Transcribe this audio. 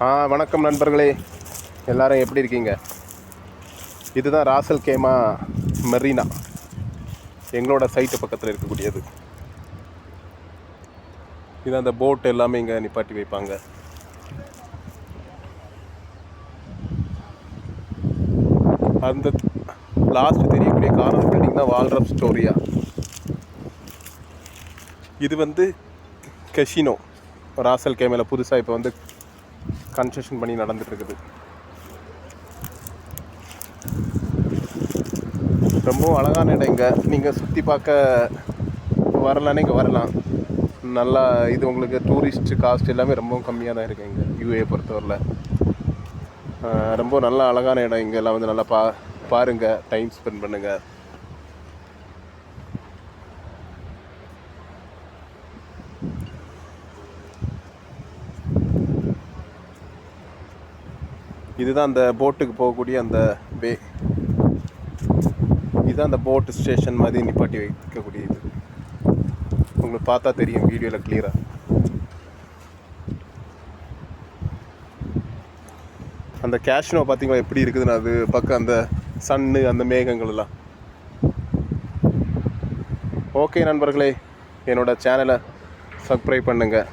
வணக்கம் நண்பர்களே, எல்லாரும் எப்படி இருக்கீங்க? இதுதான் ராசல் கேமா மெரினா, எங்களோட சைட்டு பக்கத்தில் இருக்கக்கூடியது. இது அந்த போட் எல்லாமே இங்கே நிப்பாட்டி வைப்பாங்க. அந்த லாஸ்ட் தெரியக்கூடிய கார்னர் பில்டிங் தான் வால்ரப் ஸ்டோரியா. இது வந்து கெசினோ ராசல் கேமில் புதுசாக இப்போ வந்து கன்ஸ்ட்ரக்ஷன் பண்ணி நடந்துகிட்ருக்குது. ரொம்பவும் அழகான இடம். இங்கே நீங்கள் சுற்றி பார்க்க வரலான்னு இங்கே வரலாம். நல்லா இது உங்களுக்கு டூரிஸ்ட் காஸ்ட் எல்லாமே ரொம்பவும் கம்மியாக தான் இருக்குது இங்கே யூஏ பொறுத்தவரையில். ரொம்ப நல்லா அழகான இடம். இங்கே எல்லாம் வந்து நல்லா பாருங்கள், டைம் ஸ்பெண்ட் பண்ணுங்கள். இதுதான் அந்த போட்டுக்கு போகக்கூடிய அந்த வே. இதுதான் அந்த போட்டு ஸ்டேஷன் மாதிரி நிப்பாட்டி வைக்கக்கூடிய இது. உங்களுக்கு பார்த்தா தெரியும் வீடியோவில் கிளியராக. அந்த கேஷ்னோ பார்த்தீங்களா எப்படி இருக்குதுன்னு, அது பக்கம் அந்த சன்னு அந்த மேகங்கள் எல்லாம். ஓகே நண்பர்களே, என்னோடய சேனலை சப்ஸ்கிரைப் பண்ணுங்கள்.